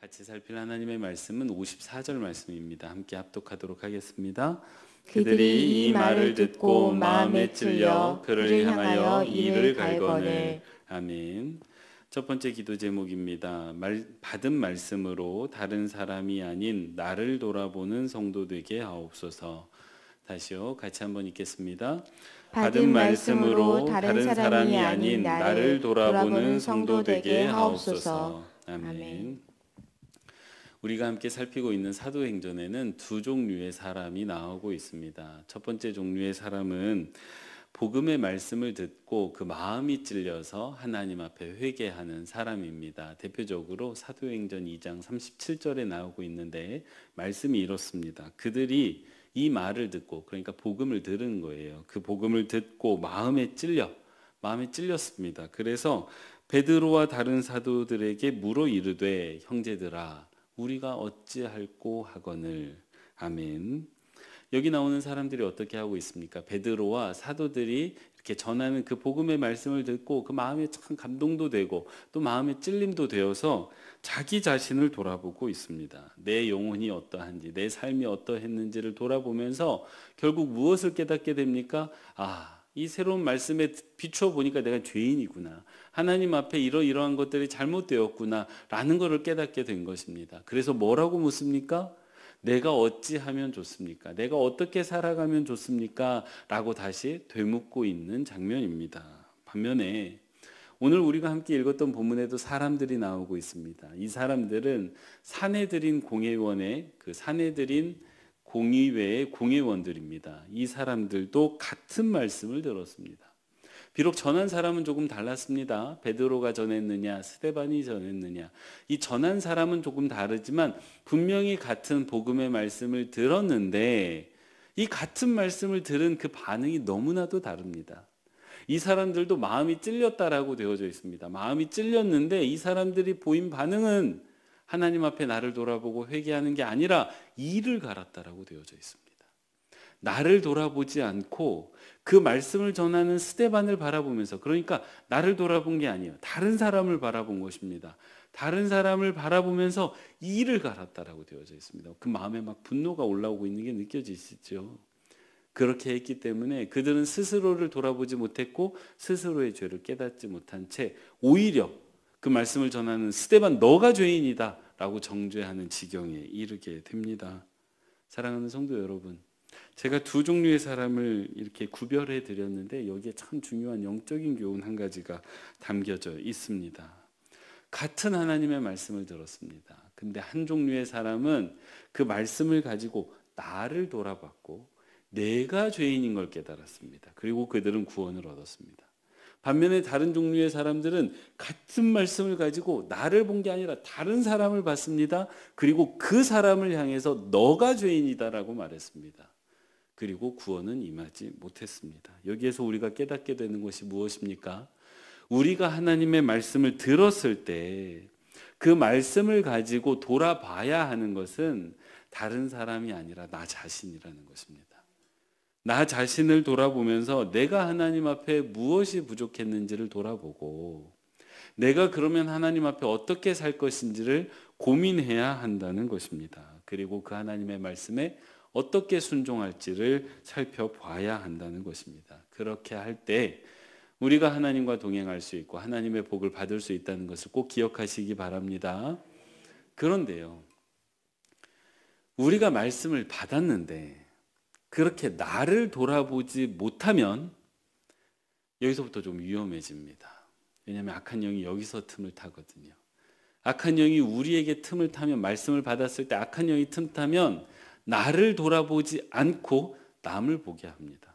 같이 살필 하나님의 말씀은 54절 말씀입니다. 함께 합독하도록 하겠습니다. 그들이 이 말을 듣고 마음에 찔려 그를 향하여 이를 갈거늘. 아멘. 첫 번째 기도 제목입니다. 받은 말씀으로 다른 사람이 아닌 나를 돌아보는 성도 되게 하옵소서. 다시요. 같이 한번 읽겠습니다. 받은 말씀으로 다른 사람이 아닌 나를 돌아보는 성도 되게 하옵소서. 아멘. 우리가 함께 살피고 있는 사도행전에는 두 종류의 사람이 나오고 있습니다. 첫 번째 종류의 사람은 복음의 말씀을 듣고 그 마음이 찔려서 하나님 앞에 회개하는 사람입니다. 대표적으로 사도행전 2장 37절에 나오고 있는데 말씀이 이렇습니다. 그들이 이 말을 듣고, 그러니까 복음을 들은 거예요. 그 복음을 듣고 마음에 찔렸습니다. 그래서 베드로와 다른 사도들에게 물어 이르되 형제들아 우리가 어찌할꼬 하거늘. 아멘. 여기 나오는 사람들이 어떻게 하고 있습니까? 베드로와 사도들이 이렇게 전하는 그 복음의 말씀을 듣고 그 마음에 참 감동도 되고 또 마음에 찔림도 되어서 자기 자신을 돌아보고 있습니다. 내 영혼이 어떠한지, 내 삶이 어떠했는지를 돌아보면서 결국 무엇을 깨닫게 됩니까? 이 새로운 말씀에 비추어 보니까 내가 죄인이구나. 하나님 앞에 이러이러한 것들이 잘못되었구나 라는 것을 깨닫게 된 것입니다. 그래서 뭐라고 묻습니까? 내가 어찌하면 좋습니까? 내가 어떻게 살아가면 좋습니까? 라고 다시 되묻고 있는 장면입니다. 반면에 오늘 우리가 함께 읽었던 본문에도 사람들이 나오고 있습니다. 이 사람들은 사내들인 공회원의 그 사내들인 공의회의 공회원들입니다. 이 사람들도 같은 말씀을 들었습니다. 비록 전한 사람은 조금 달랐습니다. 베드로가 전했느냐, 스데반이 전했느냐. 이 전한 사람은 조금 다르지만 분명히 같은 복음의 말씀을 들었는데 이 같은 말씀을 들은 그 반응이 너무나도 다릅니다. 이 사람들도 마음이 찔렸다라고 되어져 있습니다. 마음이 찔렸는데 이 사람들이 보인 반응은 하나님 앞에 나를 돌아보고 회개하는 게 아니라 이를 갈았다라고 되어져 있습니다. 나를 돌아보지 않고 그 말씀을 전하는 스데반을 바라보면서, 그러니까 나를 돌아본 게 아니에요. 다른 사람을 바라본 것입니다. 다른 사람을 바라보면서 이를 갈았다라고 되어져 있습니다. 그 마음에 막 분노가 올라오고 있는 게 느껴지시죠? 그렇게 했기 때문에 그들은 스스로를 돌아보지 못했고 스스로의 죄를 깨닫지 못한 채 오히려 그 말씀을 전하는 스데반 너가 죄인이다 라고 정죄하는 지경에 이르게 됩니다. 사랑하는 성도 여러분, 제가 두 종류의 사람을 이렇게 구별해 드렸는데 여기에 참 중요한 영적인 교훈 한 가지가 담겨져 있습니다. 같은 하나님의 말씀을 들었습니다. 근데 한 종류의 사람은 그 말씀을 가지고 나를 돌아봤고 내가 죄인인 걸 깨달았습니다. 그리고 그들은 구원을 얻었습니다. 반면에 다른 종류의 사람들은 같은 말씀을 가지고 나를 본 게 아니라 다른 사람을 봤습니다. 그리고 그 사람을 향해서 너가 죄인이다라고 말했습니다. 그리고 구원은 임하지 못했습니다. 여기에서 우리가 깨닫게 되는 것이 무엇입니까? 우리가 하나님의 말씀을 들었을 때 그 말씀을 가지고 돌아봐야 하는 것은 다른 사람이 아니라 나 자신이라는 것입니다. 나 자신을 돌아보면서 내가 하나님 앞에 무엇이 부족했는지를 돌아보고 내가 그러면 하나님 앞에 어떻게 살 것인지를 고민해야 한다는 것입니다. 그리고 그 하나님의 말씀에 어떻게 순종할지를 살펴봐야 한다는 것입니다. 그렇게 할 때 우리가 하나님과 동행할 수 있고 하나님의 복을 받을 수 있다는 것을 꼭 기억하시기 바랍니다. 그런데요, 우리가 말씀을 받았는데 그렇게 나를 돌아보지 못하면 여기서부터 좀 위험해집니다. 왜냐하면 악한 영이 여기서 틈을 타거든요. 악한 영이 우리에게 틈을 타면, 말씀을 받았을 때 악한 영이 틈 타면 나를 돌아보지 않고 남을 보게 합니다.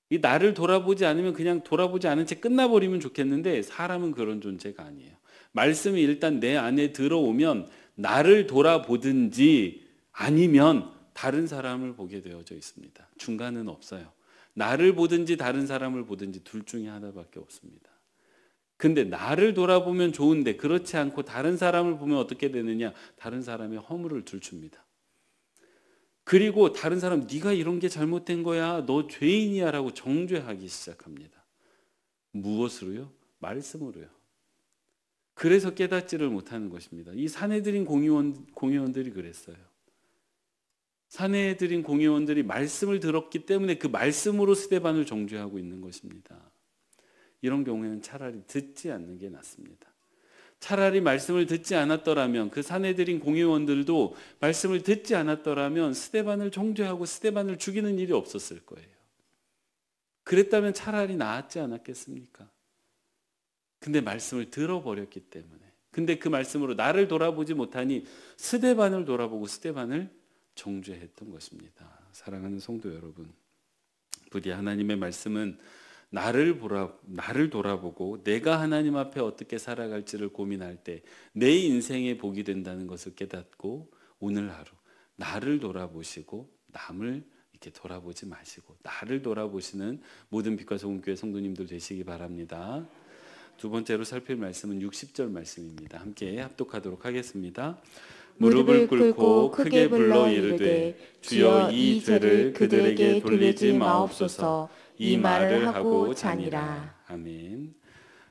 이 나를 돌아보지 않으면 그냥 돌아보지 않은 채 끝나버리면 좋겠는데 사람은 그런 존재가 아니에요. 말씀이 일단 내 안에 들어오면 나를 돌아보든지 아니면 다른 사람을 보게 되어져 있습니다. 중간은 없어요. 나를 보든지 다른 사람을 보든지 둘 중에 하나밖에 없습니다. 근데 나를 돌아보면 좋은데 그렇지 않고 다른 사람을 보면 어떻게 되느냐? 다른 사람의 허물을 들춥니다. 그리고 다른 사람 네가 이런 게 잘못된 거야. 너 죄인이야 라고 정죄하기 시작합니다. 무엇으로요? 말씀으로요. 그래서 깨닫지를 못하는 것입니다. 이 사내들인 공의원들이 그랬어요. 사내들인 공의원들이 말씀을 들었기 때문에 그 말씀으로 스데반을 정죄하고 있는 것입니다. 이런 경우에는 차라리 듣지 않는 게 낫습니다. 차라리 말씀을 듣지 않았더라면, 그 사내들인 공의원들도 말씀을 듣지 않았더라면 스데반을 정죄하고 스데반을 죽이는 일이 없었을 거예요. 그랬다면 차라리 나았지 않았겠습니까? 근데 말씀을 들어버렸기 때문에, 근데 그 말씀으로 나를 돌아보지 못하니 스데반을 돌아보고 스데반을 정죄했던 것입니다. 사랑하는 성도 여러분, 부디 하나님의 말씀은 나를 돌아보고 내가 하나님 앞에 어떻게 살아갈지를 고민할 때 내 인생의 복이 된다는 것을 깨닫고, 오늘 하루 나를 돌아보시고 남을 이렇게 돌아보지 마시고 나를 돌아보시는 모든 빛과 소금교회 성도님들 되시기 바랍니다. 두 번째로 살필 말씀은 60절 말씀입니다. 함께 합독하도록 하겠습니다. 무릎을 꿇고 크게 불러 이르되 주여 이 죄를 그들에게 돌리지 마옵소서. 이 말을 하고 자니라. 아멘.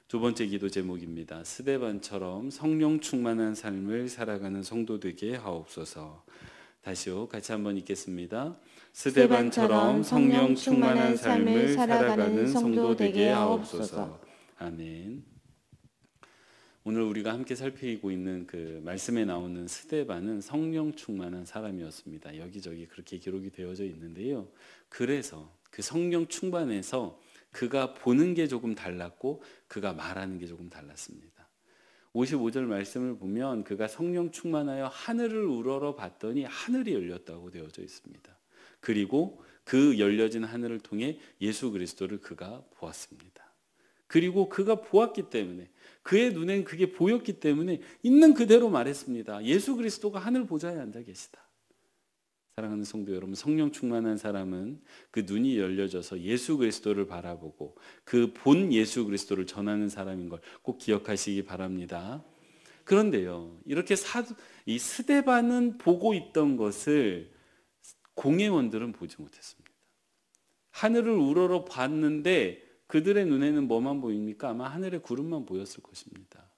두 번째 기도 제목입니다. 스데반처럼 성령 충만한 삶을 살아가는 성도 되게 하옵소서. 다시요, 같이 한번 읽겠습니다. 스데반처럼 성령 충만한 삶을 살아가는 성도 되게 하옵소서. 아멘. 오늘 우리가 함께 살피고 있는 그 말씀에 나오는 스데반은 성령 충만한 사람이었습니다. 여기저기 그렇게 기록이 되어져 있는데요. 그래서 그 성령 충만해서 그가 보는 게 조금 달랐고 그가 말하는 게 조금 달랐습니다. 55절 말씀을 보면 그가 성령 충만하여 하늘을 우러러 봤더니 하늘이 열렸다고 되어져 있습니다. 그리고 그 열려진 하늘을 통해 예수 그리스도를 그가 보았습니다. 그리고 그가 보았기 때문에, 그의 눈엔 그게 보였기 때문에 있는 그대로 말했습니다. 예수 그리스도가 하늘 보좌에 앉아 계시다. 사랑하는 성도 여러분, 성령 충만한 사람은 그 눈이 열려져서 예수 그리스도를 바라보고 그 본 예수 그리스도를 전하는 사람인 걸 꼭 기억하시기 바랍니다. 그런데요, 이렇게 이 스데반은 보고 있던 것을 공회원들은 보지 못했습니다. 하늘을 우러러 봤는데 그들의 눈에는 뭐만 보입니까? 아마 하늘의 구름만 보였을 것입니다.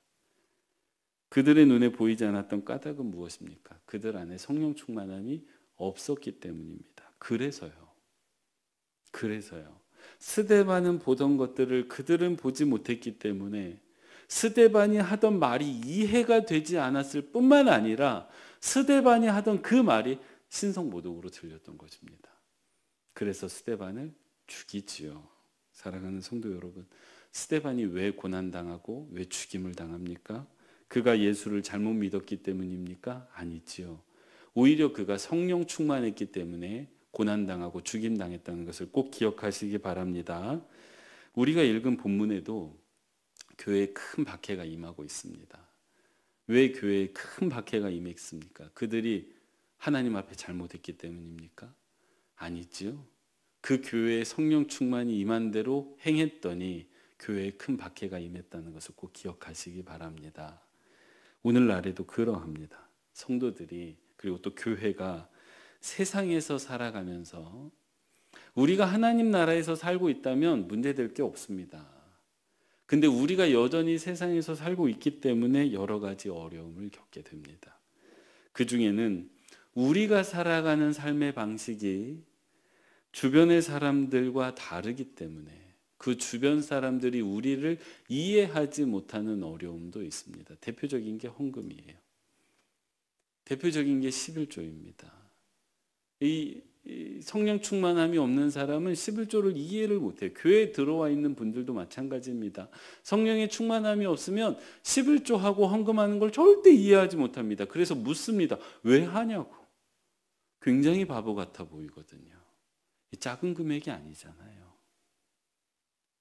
그들의 눈에 보이지 않았던 까닭은 무엇입니까? 그들 안에 성령 충만함이 없었기 때문입니다. 그래서요. 스데반은 보던 것들을 그들은 보지 못했기 때문에 스데반이 하던 말이 이해가 되지 않았을 뿐만 아니라 스데반이 하던 그 말이 신성모독으로 들렸던 것입니다. 그래서 스데반을 죽이지요. 사랑하는 성도 여러분, 스데반이 왜 고난당하고 왜 죽임을 당합니까? 그가 예수를 잘못 믿었기 때문입니까? 아니지요. 오히려 그가 성령 충만했기 때문에 고난당하고 죽임당했다는 것을 꼭 기억하시기 바랍니다. 우리가 읽은 본문에도 교회에 큰 박해가 임하고 있습니다. 왜 교회에 큰 박해가 임했습니까? 그들이 하나님 앞에 잘못했기 때문입니까? 아니지요. 그 교회에 성령 충만이 임한 대로 행했더니 교회에 큰 박해가 임했다는 것을 꼭 기억하시기 바랍니다. 오늘날에도 그러합니다. 성도들이, 그리고 또 교회가 세상에서 살아가면서 우리가 하나님 나라에서 살고 있다면 문제될 게 없습니다. 근데 우리가 여전히 세상에서 살고 있기 때문에 여러 가지 어려움을 겪게 됩니다. 그 중에는 우리가 살아가는 삶의 방식이 주변의 사람들과 다르기 때문에 그 주변 사람들이 우리를 이해하지 못하는 어려움도 있습니다. 대표적인 게 헌금이에요. 대표적인 게 11조입니다. 이 성령 충만함이 없는 사람은 11조를 이해를 못해요. 교회에 들어와 있는 분들도 마찬가지입니다. 성령의 충만함이 없으면 11조하고 헌금하는 걸 절대 이해하지 못합니다. 그래서 묻습니다. 왜 하냐고. 굉장히 바보 같아 보이거든요. 작은 금액이 아니잖아요.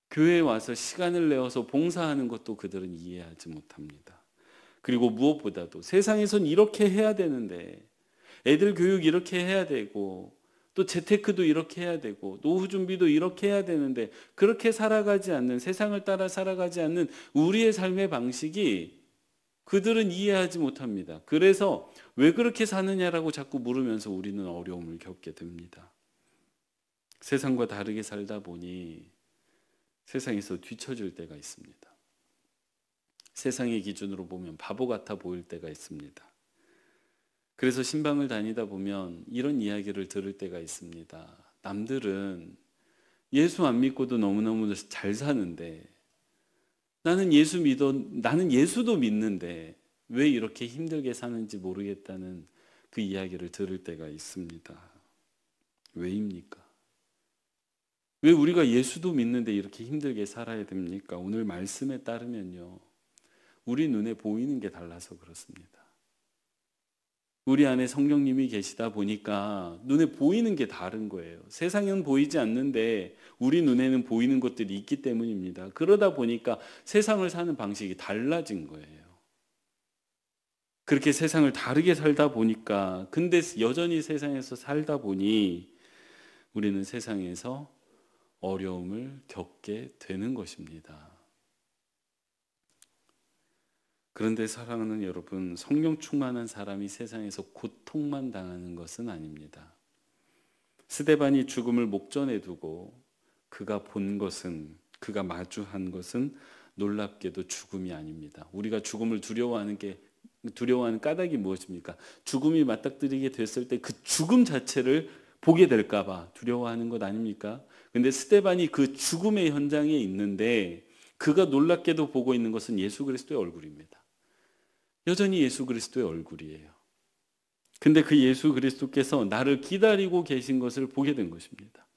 교회에 와서 시간을 내어서 봉사하는 것도 그들은 이해하지 못합니다. 그리고 무엇보다도 세상에선 이렇게 해야 되는데, 애들 교육 이렇게 해야 되고, 또 재테크도 이렇게 해야 되고, 노후 준비도 이렇게 해야 되는데, 그렇게 살아가지 않는, 세상을 따라 살아가지 않는 우리의 삶의 방식이 그들은 이해하지 못합니다. 그래서 왜 그렇게 사느냐라고 자꾸 물으면서 우리는 어려움을 겪게 됩니다. 세상과 다르게 살다 보니 세상에서 뒤처질 때가 있습니다. 세상의 기준으로 보면 바보 같아 보일 때가 있습니다. 그래서 신방을 다니다 보면 이런 이야기를 들을 때가 있습니다. 남들은 예수 안 믿고도 너무너무 잘 사는데 나는 예수도 믿는데 왜 이렇게 힘들게 사는지 모르겠다는 그 이야기를 들을 때가 있습니다. 왜입니까? 왜 우리가 예수도 믿는데 이렇게 힘들게 살아야 됩니까? 오늘 말씀에 따르면요, 우리 눈에 보이는 게 달라서 그렇습니다. 우리 안에 성령님이 계시다 보니까 눈에 보이는 게 다른 거예요. 세상은 보이지 않는데 우리 눈에는 보이는 것들이 있기 때문입니다. 그러다 보니까 세상을 사는 방식이 달라진 거예요. 그렇게 세상을 다르게 살다 보니까, 근데 여전히 세상에서 살다 보니 우리는 세상에서 어려움을 겪게 되는 것입니다. 그런데 사랑하는 여러분, 성령 충만한 사람이 세상에서 고통만 당하는 것은 아닙니다. 스데반이 죽음을 목전에 두고 그가 그가 마주한 것은 놀랍게도 죽음이 아닙니다. 우리가 죽음을 두려워하는 까닭이 무엇입니까? 죽음이 맞닥뜨리게 됐을 때 그 죽음 자체를 보게 될까 봐 두려워하는 것 아닙니까? 근데 스데반이 그 죽음의 현장에 있는데 그가 놀랍게도 보고 있는 것은 예수 그리스도의 얼굴입니다. 여전히 예수 그리스도의 얼굴이에요. 근데 그 예수 그리스도께서 나를 기다리고 계신 것을 보게 된 것입니다.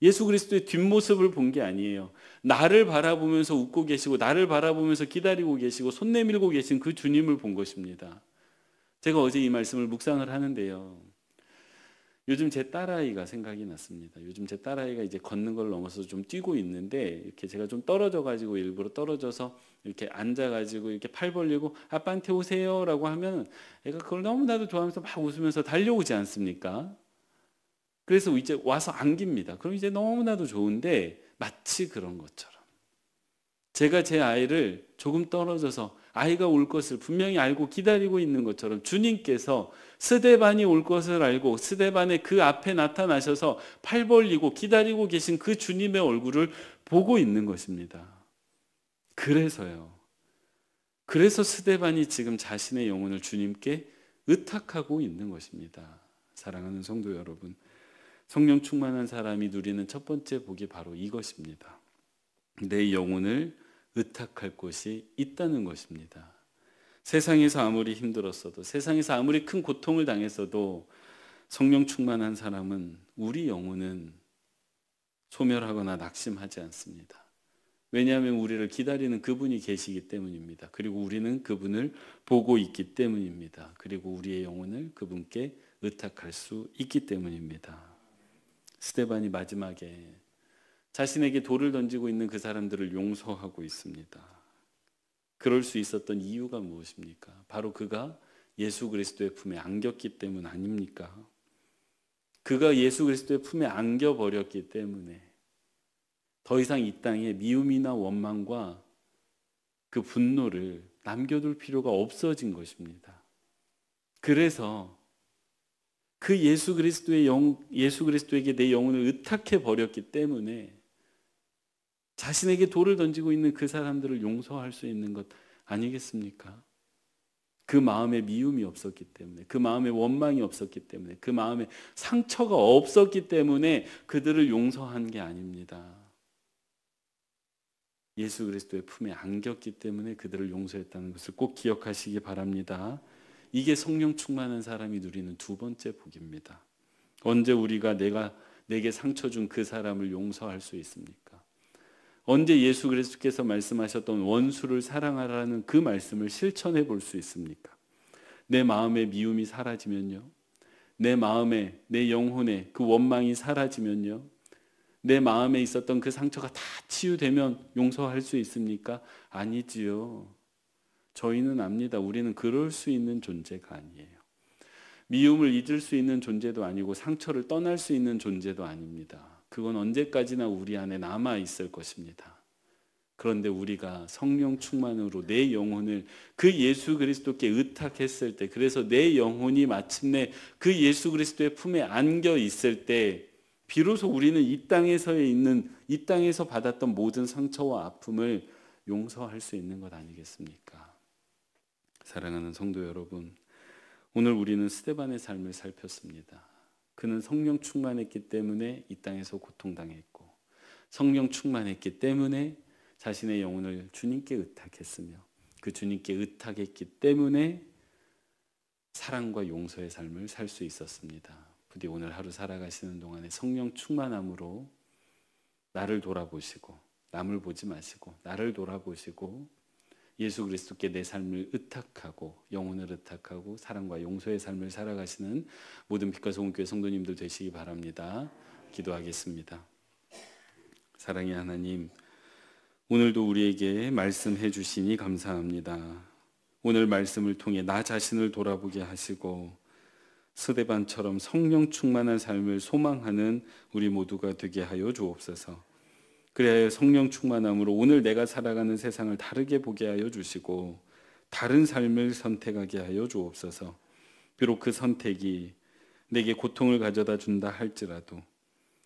예수 그리스도의 뒷모습을 본 게 아니에요. 나를 바라보면서 웃고 계시고 나를 바라보면서 기다리고 계시고 손 내밀고 계신 그 주님을 본 것입니다. 제가 어제 이 말씀을 묵상을 하는데요, 요즘 제 딸아이가 생각이 났습니다. 요즘 제 딸아이가 이제 걷는 걸 넘어서 좀 뛰고 있는데, 이렇게 제가 좀 떨어져가지고 일부러 떨어져서 이렇게 앉아가지고 이렇게 팔 벌리고 아빠한테 오세요라고 하면 애가 그걸 너무나도 좋아하면서 막 웃으면서 달려오지 않습니까? 그래서 이제 와서 안깁니다. 그럼 이제 너무나도 좋은데, 마치 그런 것처럼 제가 제 아이를 조금 떨어져서 아이가 올 것을 분명히 알고 기다리고 있는 것처럼 주님께서 스데반이 올 것을 알고 스데반의 그 앞에 나타나셔서 팔 벌리고 기다리고 계신 그 주님의 얼굴을 보고 있는 것입니다. 그래서 스데반이 지금 자신의 영혼을 주님께 의탁하고 있는 것입니다. 사랑하는 성도 여러분, 성령 충만한 사람이 누리는 첫 번째 복이 바로 이것입니다. 내 영혼을 의탁할 곳이 있다는 것입니다. 세상에서 아무리 힘들었어도, 세상에서 아무리 큰 고통을 당했어도 성령 충만한 사람은 우리 영혼은 소멸하거나 낙심하지 않습니다. 왜냐하면 우리를 기다리는 그분이 계시기 때문입니다. 그리고 우리는 그분을 보고 있기 때문입니다. 그리고 우리의 영혼을 그분께 의탁할 수 있기 때문입니다. 스데반이 마지막에 자신에게 돌을 던지고 있는 그 사람들을 용서하고 있습니다. 그럴 수 있었던 이유가 무엇입니까? 바로 그가 예수 그리스도의 품에 안겼기 때문 아닙니까? 그가 예수 그리스도의 품에 안겨버렸기 때문에 더 이상 이 땅에 미움이나 원망과 그 분노를 남겨둘 필요가 없어진 것입니다. 그래서 그 예수 그리스도에게 내 영혼을 의탁해 버렸기 때문에 자신에게 돌을 던지고 있는 그 사람들을 용서할 수 있는 것 아니겠습니까? 그 마음에 미움이 없었기 때문에, 그 마음에 원망이 없었기 때문에, 그 마음에 상처가 없었기 때문에 그들을 용서한 게 아닙니다. 예수 그리스도의 품에 안겼기 때문에 그들을 용서했다는 것을 꼭 기억하시기 바랍니다. 이게 성령 충만한 사람이 누리는 두 번째 복입니다. 언제 우리가 내게 상처 준 그 사람을 용서할 수 있습니까? 언제 예수 그리스도께서 말씀하셨던 원수를 사랑하라는 그 말씀을 실천해 볼 수 있습니까? 내 마음의 미움이 사라지면요, 내 마음에, 내 영혼에 그 원망이 사라지면요, 내 마음에 있었던 그 상처가 다 치유되면 용서할 수 있습니까? 아니지요. 저희는 압니다. 우리는 그럴 수 있는 존재가 아니에요. 미움을 잊을 수 있는 존재도 아니고 상처를 떠날 수 있는 존재도 아닙니다. 그건 언제까지나 우리 안에 남아 있을 것입니다. 그런데 우리가 성령 충만으로 내 영혼을 그 예수 그리스도께 의탁했을 때, 그래서 내 영혼이 마침내 그 예수 그리스도의 품에 안겨 있을 때, 비로소 우리는 이 땅에서 받았던 모든 상처와 아픔을 용서할 수 있는 것 아니겠습니까? 사랑하는 성도 여러분, 오늘 우리는 스데반의 삶을 살폈습니다. 그는 성령 충만했기 때문에 이 땅에서 고통당했고, 성령 충만했기 때문에 자신의 영혼을 주님께 의탁했으며, 그 주님께 의탁했기 때문에 사랑과 용서의 삶을 살 수 있었습니다. 부디 오늘 하루 살아가시는 동안에 성령 충만함으로 나를 돌아보시고, 남을 보지 마시고 나를 돌아보시고 예수 그리스도께 내 삶을 의탁하고 영혼을 의탁하고 사랑과 용서의 삶을 살아가시는 모든 빛과 소금교회 성도님들 되시기 바랍니다. 기도하겠습니다. 사랑의 하나님, 오늘도 우리에게 말씀해 주시니 감사합니다. 오늘 말씀을 통해 나 자신을 돌아보게 하시고 스데반처럼 성령 충만한 삶을 소망하는 우리 모두가 되게 하여 주옵소서. 그래야 성령 충만함으로 오늘 내가 살아가는 세상을 다르게 보게 하여 주시고 다른 삶을 선택하게 하여 주옵소서. 비록 그 선택이 내게 고통을 가져다 준다 할지라도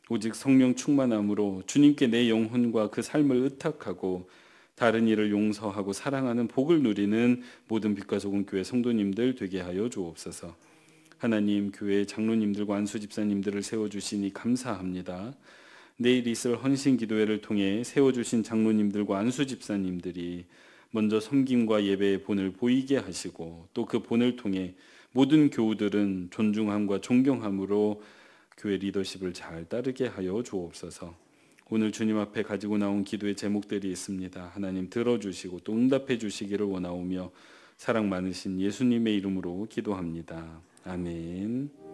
오직 성령 충만함으로 주님께 내 영혼과 그 삶을 의탁하고 다른 이를 용서하고 사랑하는 복을 누리는 모든 빛과 소금 교회 성도님들 되게 하여 주옵소서. 하나님, 교회 장로님들과 안수 집사님들을 세워주시니 감사합니다. 내일 있을 헌신 기도회를 통해 세워주신 장로님들과 안수 집사님들이 먼저 섬김과 예배의 본을 보이게 하시고 또 그 본을 통해 모든 교우들은 존중함과 존경함으로 교회 리더십을 잘 따르게 하여 주옵소서. 오늘 주님 앞에 가지고 나온 기도의 제목들이 있습니다. 하나님 들어주시고 또 응답해 주시기를 원하오며 사랑 많으신 예수님의 이름으로 기도합니다. 아멘.